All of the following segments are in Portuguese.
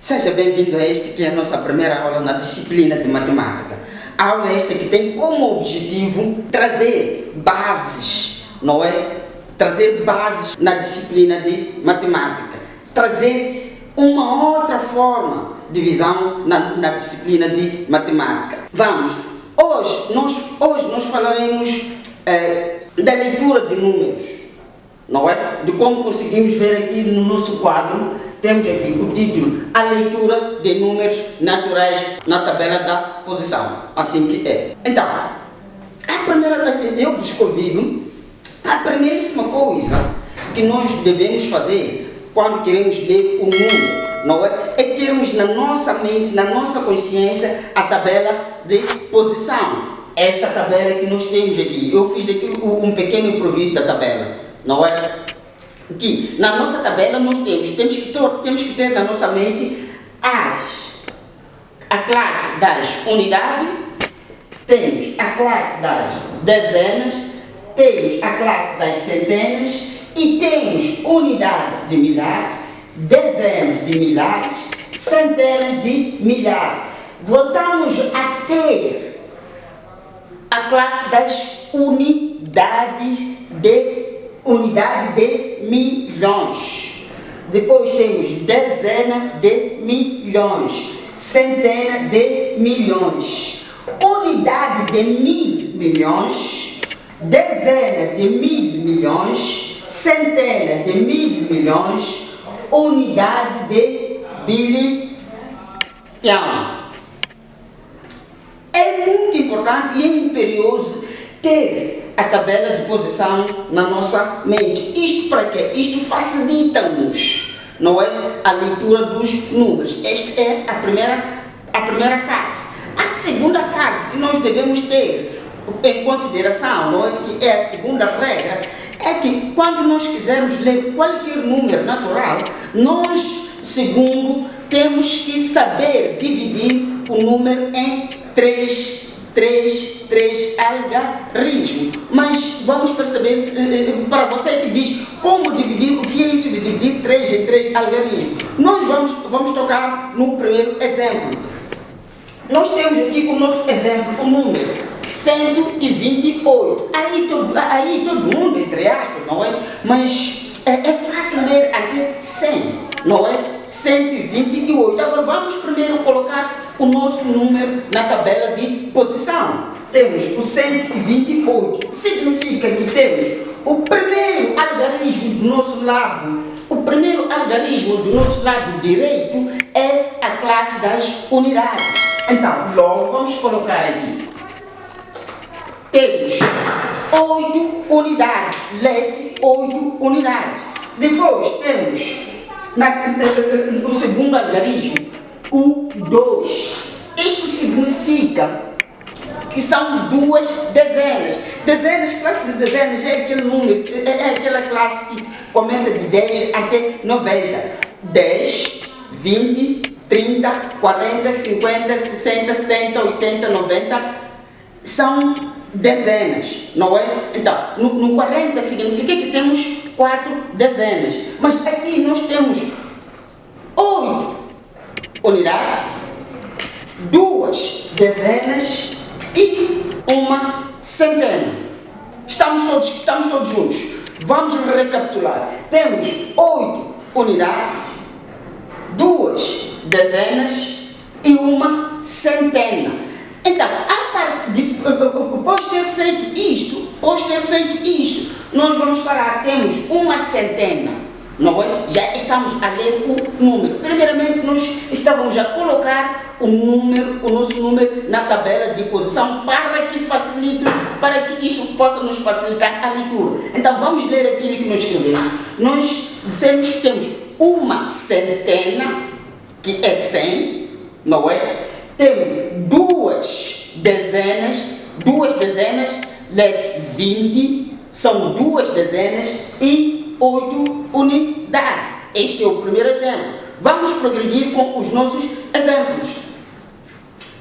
Seja bem-vindo a este que é a nossa primeira aula na disciplina de matemática. A aula esta que tem como objetivo trazer bases, não é? Trazer bases na disciplina de matemática. Trazer uma outra forma de visão na disciplina de matemática. Vamos, hoje nós falaremos da leitura de números, não é? De como conseguimos ver aqui no nosso quadro. Temos aqui o título, a leitura de números naturais na tabela da posição, assim que é. Então, eu vos convido, a primeiríssima coisa que nós devemos fazer quando queremos ler o número, não é? É termos na nossa mente, na nossa consciência, a tabela de posição. Esta tabela que nós temos aqui, eu fiz aqui um pequeno improviso da tabela, não é? Aqui, na nossa tabela nós temos que ter na nossa mente a classe das unidades, temos a classe das dezenas, temos a classe das centenas e temos unidades de milhares, dezenas de milhares, centenas de milhares. Voltamos a ter a classe das unidade de milhões. Depois temos dezena de milhões, centena de milhões, unidade de 1.000 milhões, dezena de 1.000 milhões, centena de 1.000 milhões, unidade de bilhão. É muito importante e é imperioso ter a tabela de posição na nossa mente. Isto para quê? Isto facilita-nos, não é? A leitura dos números. Esta é a primeira fase. A segunda fase que nós devemos ter em consideração, não é? Que é a segunda regra, é que quando nós quisermos ler qualquer número natural, nós, segundo, temos que saber dividir o número em três algarismos. Mas vamos perceber, para você que diz como dividir, o que é isso de dividir 3 em 3 algarismos. Nós vamos tocar no primeiro exemplo. Nós temos aqui o nosso exemplo, o número 128. Aí todo mundo, entre aspas, não é? Mas é fácil ler até 100. Não é? 128. Agora vamos primeiro colocar o nosso número na tabela de posição. Temos o 128. Significa que temos o primeiro algarismo do nosso lado. O primeiro algarismo do nosso lado direito é a classe das unidades. Então, logo vamos colocar aqui. Temos 8 unidades. Lê-se 8 unidades. Depois temos no segundo algarismo, o 2. Isto significa que são duas dezenas. Classe de dezenas é aquele número, é aquela classe que começa de 10 até 90. 10, 20, 30, 40, 50, 60, 70, 80, 90 são dezenas, não é? Então, no 40 significa que temos 4 dezenas, mas aqui nós temos 8 unidades, 2 dezenas e uma centena. Estamos todos juntos. Vamos recapitular. Temos 8 unidades, 2 dezenas e uma centena. Então, após ter feito isto, nós vamos parar. Temos uma centena, não é? Já estamos a ler o número. Primeiramente, nós estávamos a colocar o nosso número na tabela de posição para que isso possa nos facilitar a leitura. Então, vamos ler aquilo que nós escrevemos. Nós dissemos que temos uma centena, que é 100, não é? Temos duas dezenas, lê-se 20, são 2 dezenas e 8 unidades. Este é o primeiro exemplo. Vamos progredir com os nossos exemplos.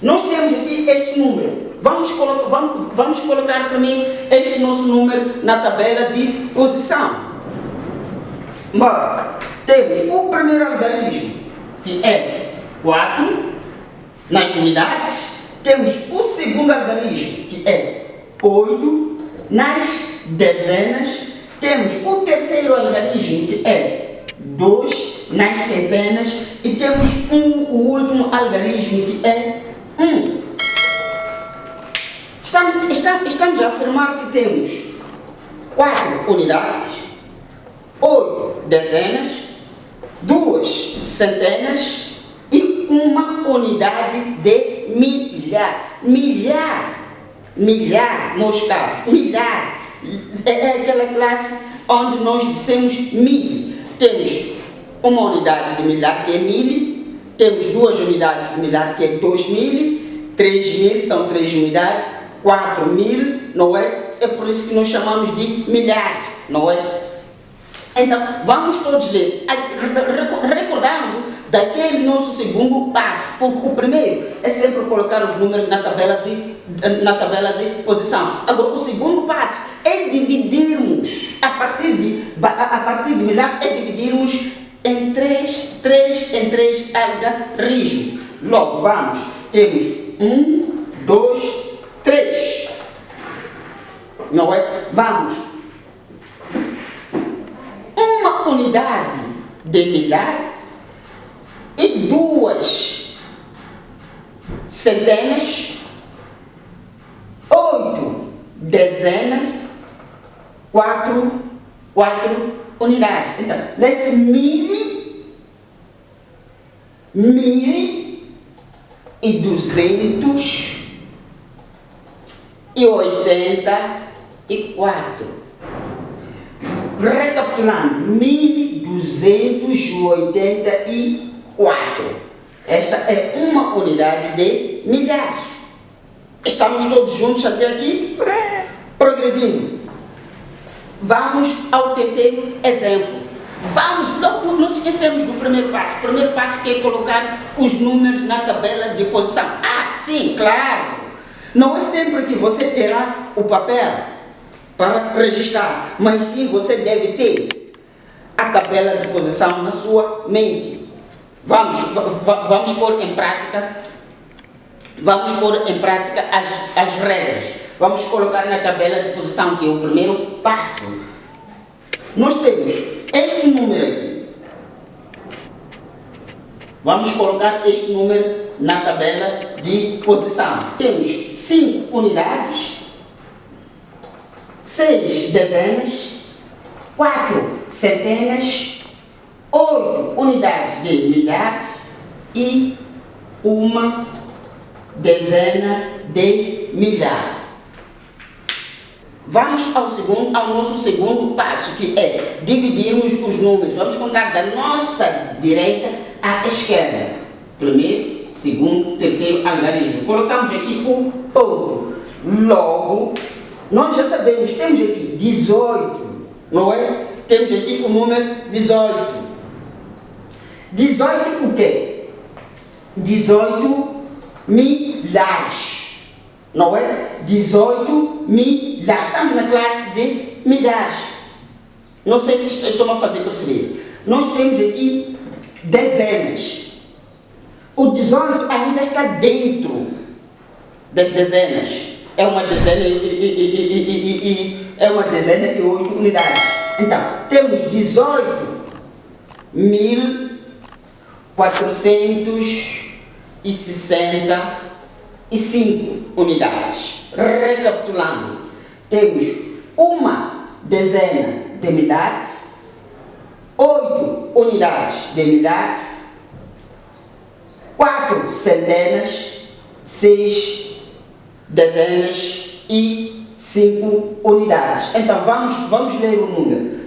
Nós temos aqui este número. Vamos colocar primeiro este nosso número na tabela de posição. Temos o primeiro algarismo, que é 4. Nas unidades, temos o segundo algarismo, que é 8. Nas dezenas, temos o terceiro algarismo, que é 2. Nas centenas, e temos o último algarismo, que é 1. Estamos a afirmar que temos 4 unidades, 8 dezenas, 2 centenas e uma unidade de milhar. Milhar, meus caros, milhar é aquela classe onde nós dissemos mil. Temos uma unidade de milhar, que é 1000, temos 2 unidades de milhar, que é 2000, 3000 são 3 unidades, 4000, não é? É por isso que nós chamamos de milhares, não é? Então, vamos todos ler, recordando daquele nosso segundo passo, porque o primeiro é sempre colocar os números na tabela de posição. Agora, o segundo passo é dividirmos, a partir de milhar, é dividirmos em 3 algarismos. Logo, vamos, temos 1, 2, 3. Não é? Vamos. Uma unidade de milhar e 2 centenas, 8 dezenas, 4 unidades. Então, nesse 1284. Recapitulando, 1284. Esta é uma unidade de milhares. Estamos todos juntos até aqui? Sim. Progredindo. Vamos ao terceiro exemplo. Não esquecemos do primeiro passo. O primeiro passo que é colocar os números na tabela de posição. Ah, sim, claro. Não é sempre que você terá o papel para registrar, mas sim você deve ter a tabela de posição na sua mente. Vamos pôr em prática as regras. Vamos colocar na tabela de posição, que é o primeiro passo. Nós temos este número aqui. Vamos colocar este número na tabela de posição. Temos 5 unidades, 6 dezenas, 4 centenas, 8 unidades de milhares e uma dezena de milhar. Vamos ao nosso segundo passo, que é dividirmos os números. Vamos contar da nossa direita à esquerda. Primeiro, segundo, terceiro algarismo. Colocamos aqui o ponto. Logo, nós já sabemos, temos aqui 18, não é? Temos aqui o número 18. 18 o quê? 18 milhares, não é? 18 milhares. Estamos na classe de milhares. Não sei se estão a fazer perceber. Nós temos aqui dezenas. O 18 ainda está dentro das dezenas. É uma dezena e 8 unidades. Então, temos 18.465 unidades. Recapitulando, temos uma dezena de milhares, 8 unidades de milhares, 4 centenas, 6 dezenas e 5 unidades. Então, vamos ler o número.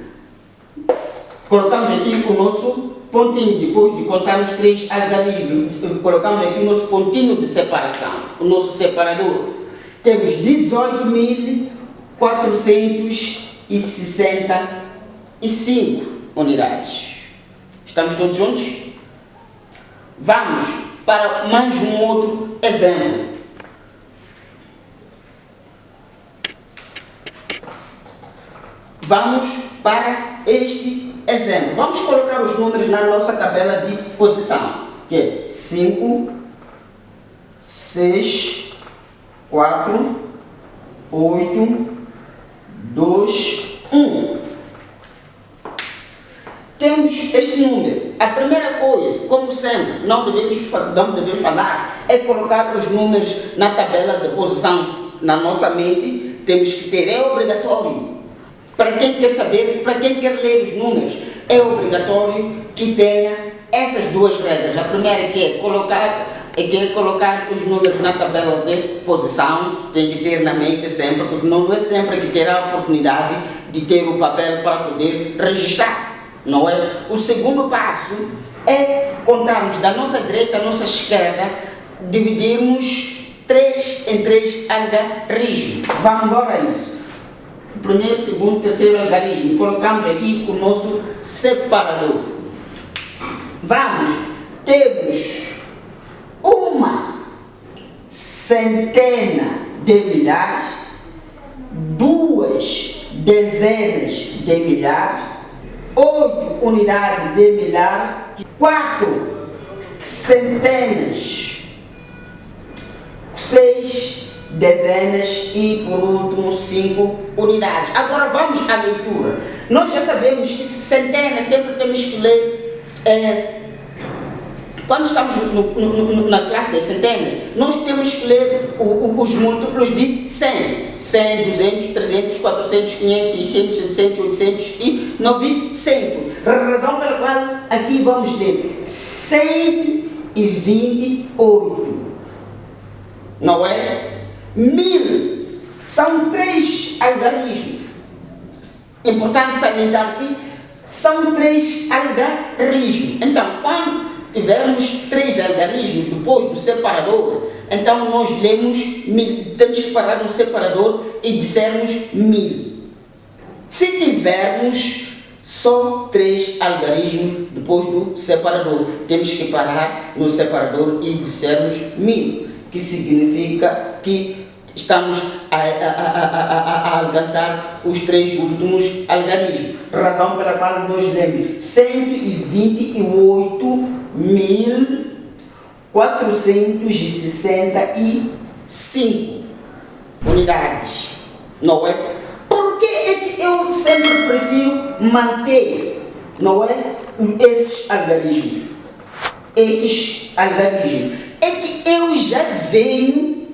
Colocamos aqui o nosso pontinho, depois de contar os 3 algarismos, colocamos aqui o nosso pontinho de separação, o nosso separador. Temos 18.465 unidades. Estamos todos juntos? Vamos para mais um outro exemplo. Vamos para este exemplo. Vamos colocar os números na nossa tabela de posição. que é 5, 6, 4, 8, 2, 1. Temos este número. A primeira coisa, como sempre, não devemos falar, é colocar os números na tabela de posição. Na nossa mente, temos que ter, é obrigatório. Para quem quer saber, para quem quer ler os números, é obrigatório que tenha essas duas regras. A primeira é colocar os números na tabela de posição, tem que ter na mente sempre, porque não é sempre que terá a oportunidade de ter o papel para poder registrar. Não é? O segundo passo é contarmos da nossa direita à nossa esquerda, dividirmos 3 em 3 algarismos. Vamos embora a isso. Primeiro, segundo, terceiro algarismo. Colocamos aqui o nosso separador. Vamos, temos uma centena de milhares, 2 dezenas de milhares, 8 unidades de milhar, 4 centenas, 6 dezenas e, por último, 5 unidades. Agora vamos à leitura. Nós já sabemos que centenas sempre temos que ler. Quando estamos na classe das centenas, nós temos que ler os múltiplos de 100. 100, 200, 300, 400, 500, 600, 700, 800 e 900. Razão pela qual aqui vamos ler 128. Não é? 1000. São 3 algarismos. Importante salientar aqui, são 3 algarismos. Então, quando tivermos 3 algarismos depois do separador, então nós lemos 1000, temos que parar no separador e dissermos 1000. Se tivermos só 3 algarismos depois do separador, temos que parar no separador e dissermos 1000, que significa que estamos a alcançar os 3 últimos algarismos. Razão pela qual nós lemos 128.465 unidades. Não é? Por que é que eu sempre prefiro manter, não é, esses algarismos? Estes algarismos. É que eu já venho,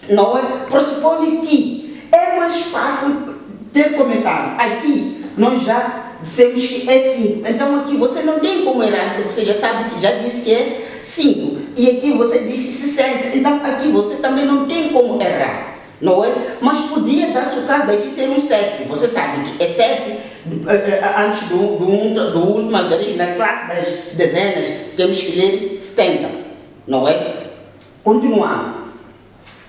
não é? Pressupõe que é mais fácil ter começado. Aqui nós já dissemos que é 5. Então aqui você não tem como errar, porque você já sabe que já disse que é 5. E aqui você disse 60. Então aqui você também não tem como errar, não é? Mas podia dar-se o caso daqui ser um 7. Você sabe que é 7 antes do último algarismo. Na classe das dezenas temos que ler 70, não é? Continuando.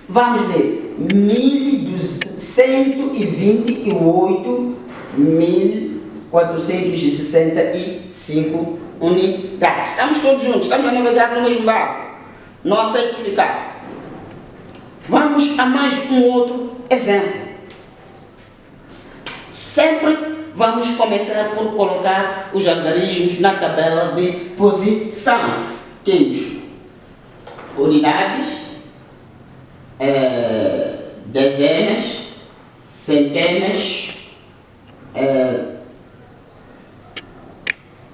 Vamos ver 1.128.465 unidades. Estamos todos juntos, estamos a navegar no mesmo barco. Não aceito ficar. Vamos a mais um outro exemplo. Sempre vamos começar por colocar os algarismos na tabela de posição. Temos unidades, dezenas, centenas,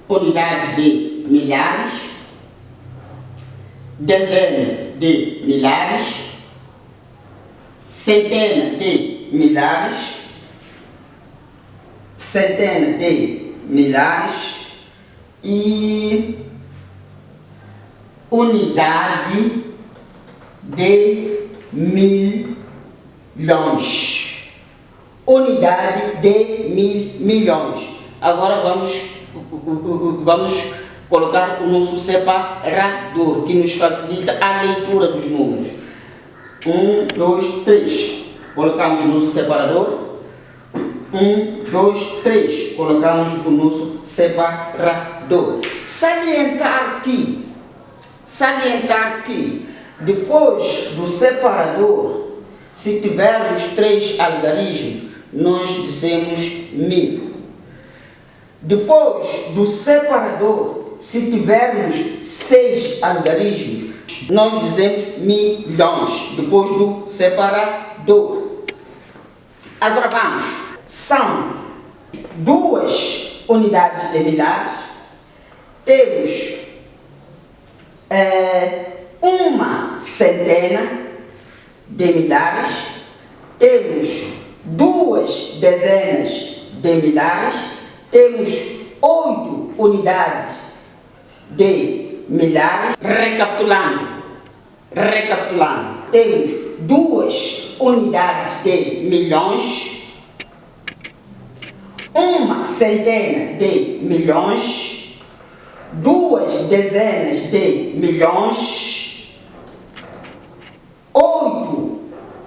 unidades de milhares, dezena de milhares, centena de milhares, centena de milhares e unidade de milhões. Unidade de milhões. Agora vamos colocar o nosso separador, que nos facilita a leitura dos números. 1, 2, 3. Colocamos o nosso separador. 1, 2, 3. Colocamos o nosso separador. Salientar que depois do separador, se tivermos 3 algarismos, nós dizemos 1000. Depois do separador, se tivermos 6 algarismos, nós dizemos milhões, depois do separador. Agora vamos. São 2 unidades de milhares. Temos uma centena de milhares. Temos 2 dezenas de milhares. Temos 8 unidades de milhares. Recapitulando. Temos 2 unidades de milhões, uma centena de milhões, 2 dezenas de milhões, 8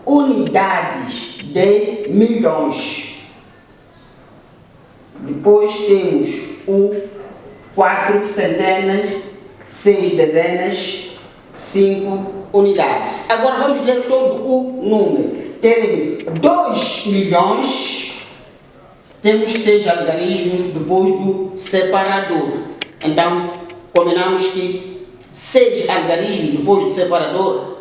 unidades de milhões. Depois temos o 4 centenas, 6 dezenas, 5 unidades. Agora vamos ler todo o número. Temos 2 milhões, temos 6 algarismos depois do separador. Então, combinamos que 6 algarismos depois do separador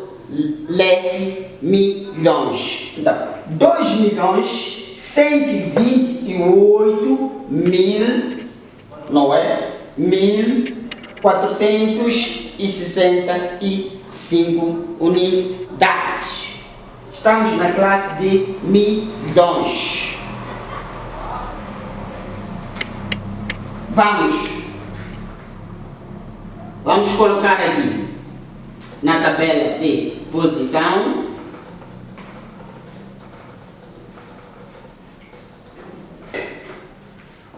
lê-se milhões. Então, 2 milhões 128 mil, não é? 1.465 unidades. Estamos na classe de milhões. Vamos colocar aqui na tabela de posição.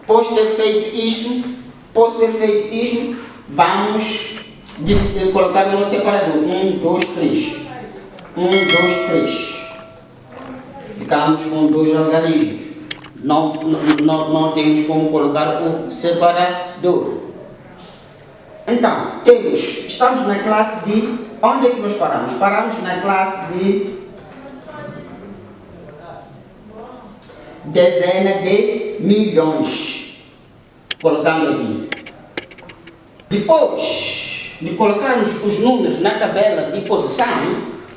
Após ter feito isso, vamos colocar no separador. 1, 2, 3. 1, 2, 3. Ficamos com 2 algarismos. Não temos como colocar o separador. Então, estamos na classe de... Onde é que nós paramos? Paramos na classe de dezena de milhões. Colocando aqui. Depois de colocarmos os números na tabela de posição,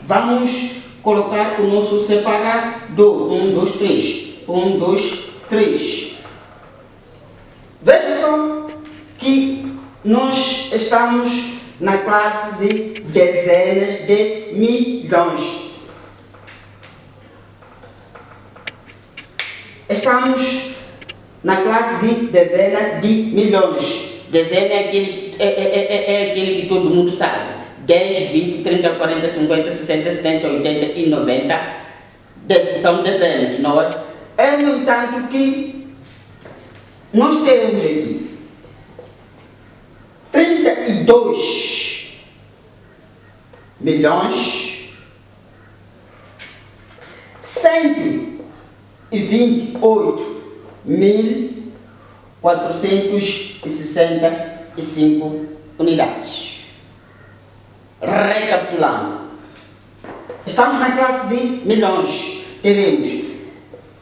vamos colocar o nosso separador. 1, 2, 3. 1, 2, 3. Veja só que nós estamos na classe de dezenas de milhões. Estamos na classe de dezena de milhões. Dezena é aquele que todo mundo sabe. 10, 20, 30, 40, 50, 60, 70, 80 e 90 são dezenas, não é? É, no entanto, que nós teremos aqui 32 milhões 128.465 unidades. Recapitulando, estamos na classe de milhões. Teremos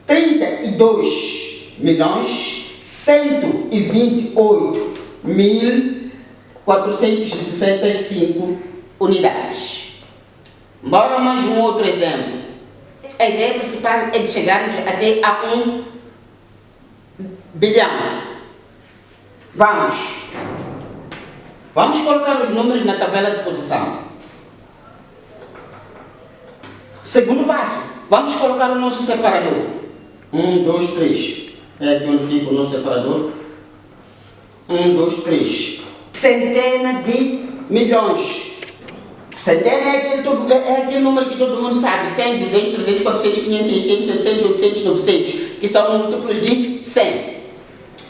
32.128.465 unidades. Bora mais um outro exemplo. A ideia principal é de chegarmos até a 1 bilhão. Vamos colocar os números na tabela de posição. Segundo passo, vamos colocar o nosso separador. 1, 2, 3. É aqui onde fica o nosso separador. 1, 2, 3. Centena de milhões. Centena é aquele número que todo mundo sabe. 100, 200, 300, 400, 500, 600, 700, 800, 900. Que são múltiplos de 100.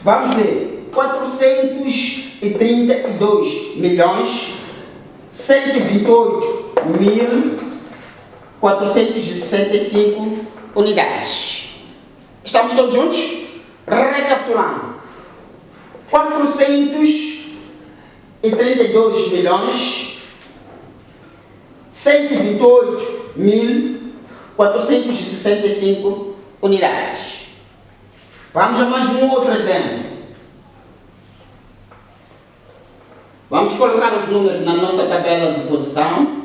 Vamos ver. 432 milhões 128.465 unidades. Estamos todos juntos? Recapitulando. 432 milhões 128.465 unidades. Vamos a mais um outro exemplo. Vamos colocar os números na nossa tabela de posição.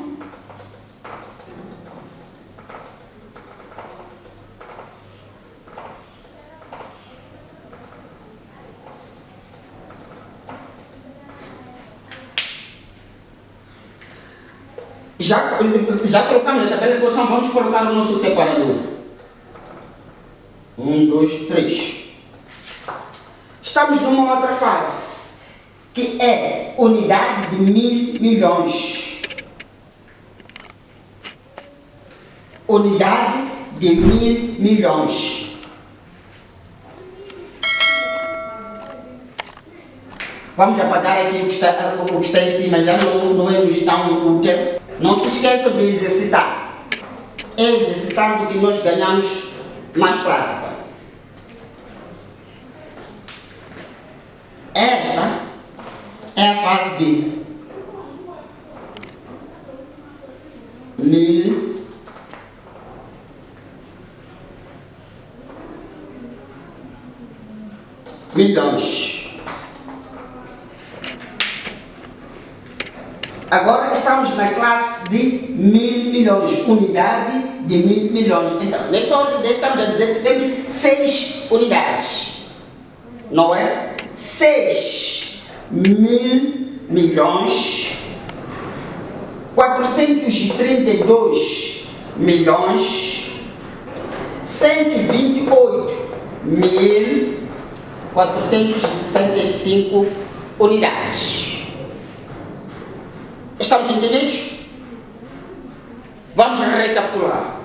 Já colocamos na tabela de posição, vamos colocar o nosso separador. 1, 2, 3. Estamos numa outra fase, que é unidade de 1000 milhões. Unidade de 1000 milhões. Vamos apagar aqui o que está em cima, já não é tão útil. Não se esqueça de exercitar. É exercitando que nós ganhamos mais prática. Esta é a fase de 1000 milhões. Agora estamos na classe de 1000 milhões, unidade de 1000 milhões. Então, nesta ordem estamos a dizer que temos 6 unidades, não é? 6 mil milhões, 432 milhões, 128.465 unidades. Estamos entendidos? Vamos recapitular.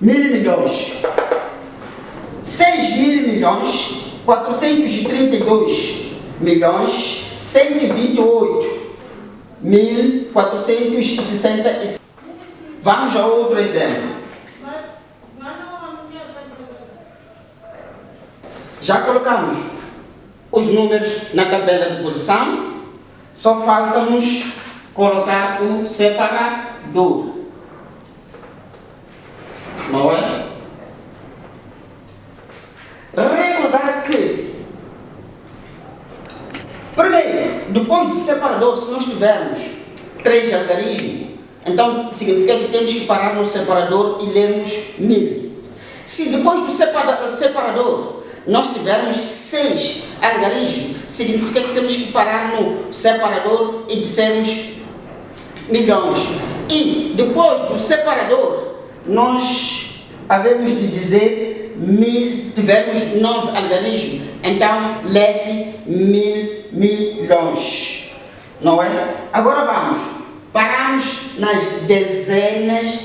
1000 milhões, 6 mil milhões, 432 milhões, 128.465. Vamos a outro exemplo. Já colocamos os números na tabela de posição, só falta-nos colocar o separador, não é? Recordar que, primeiro, depois do separador, se nós tivermos 3 algarismos, então significa que temos que parar no separador e lermos 1000. Se depois do separador nós tivermos 6 algarismos, significa que temos que parar no separador e dizermos milhões. E depois do separador, nós havemos de dizer 1000, tivemos 9 algarismos, então lê-se 1000 milhões, não é? Agora vamos, paramos nas dezenas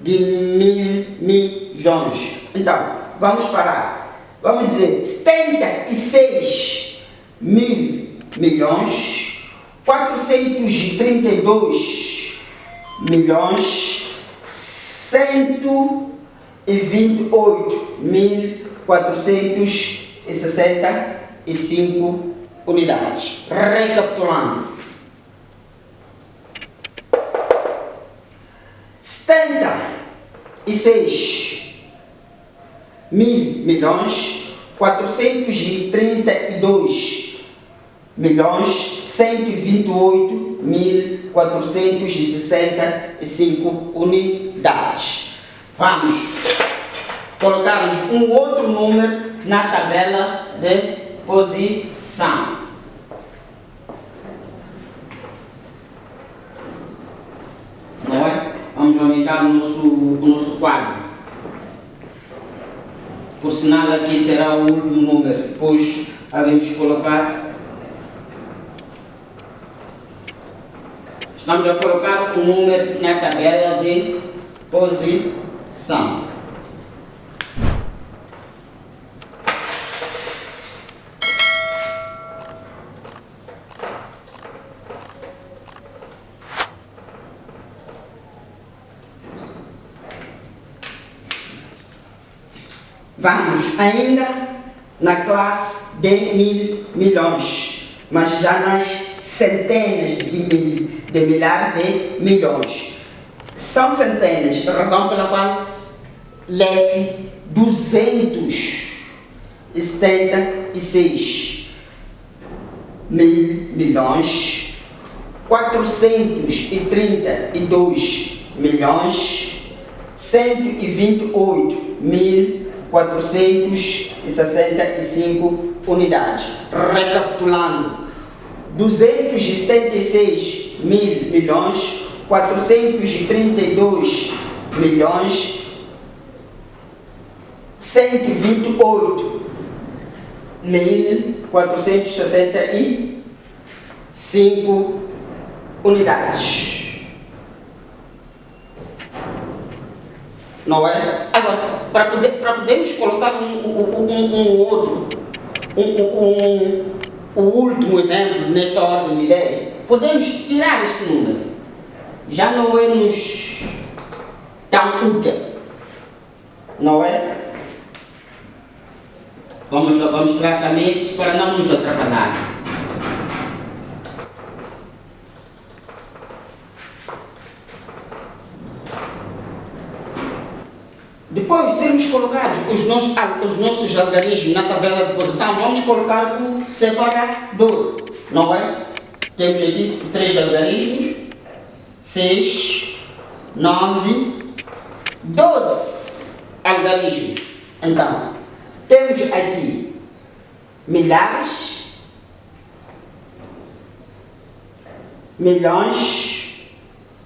de 1000 milhões. Então, vamos parar. Vamos dizer 76 mil milhões, 432 milhões, 128.465 unidades. Recapitulando. 76 mil milhões, 432 milhões, 128.465 unidades. Vamos colocar um outro número na tabela de posição. Não é? Vamos aumentar o nosso quadro. Por sinal, aqui será o último número. Depois havemos colocar. Estamos a colocar o número na tabela de posição. Vamos ainda na classe de 1000 milhões, mas já nas centenas de milhares de milhões. São centenas, razão pela qual lê-se 276. mil milhões, 432 milhões, 128.465 unidades. Recapitulando, 276 mil milhões, 432 milhões, 128.465 unidades. Não é? Agora, para podermos colocar o último exemplo nesta ordem de ideia, podemos tirar este número. Já não é tão útil. Não é? Vamos tirar também isso para não nos atrapalhar. Depois de termos colocado os nossos algarismos na tabela de posição, vamos colocar o separador, não é? Temos aqui 3 algarismos, 6, 9, 12 algarismos. Então, temos aqui milhares, milhões,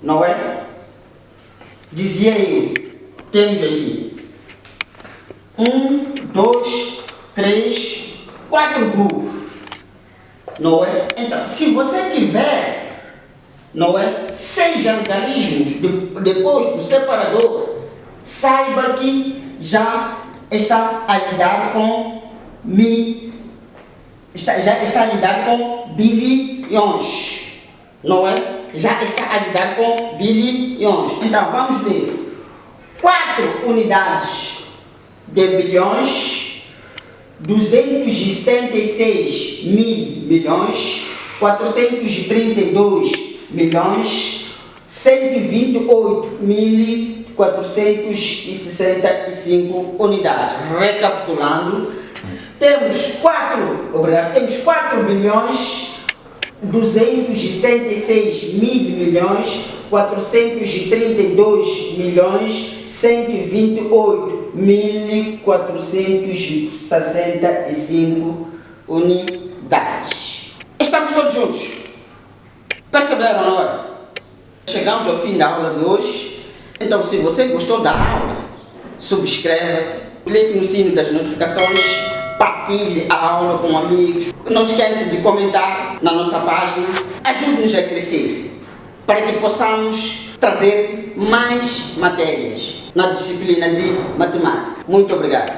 não é? Dizia eu, temos aqui 1, 2, 3, 4 grupos, não é? Então, se você tiver, não é, 6 algarismos depois do separador, saiba que já está a lidar com já está a lidar com bilhões, não é? Já está a lidar com bilhões. Então, vamos ler. 4 unidades de bilhões, 276 mil milhões, 432 milhões, 128.465 unidades. Recapitulando, temos 4 bilhões, 276 mil milhões, 432 milhões, 128.465 unidades. Estamos todos juntos. Perceberam, não é? Chegamos ao fim da aula de hoje. Então, se você gostou da aula, subscreva-te, clique no sino das notificações, partilhe a aula com amigos. Não esqueça de comentar na nossa página. Ajude-nos a crescer, para que possamos trazer-te mais matérias na disciplina de matemática. Muito obrigado.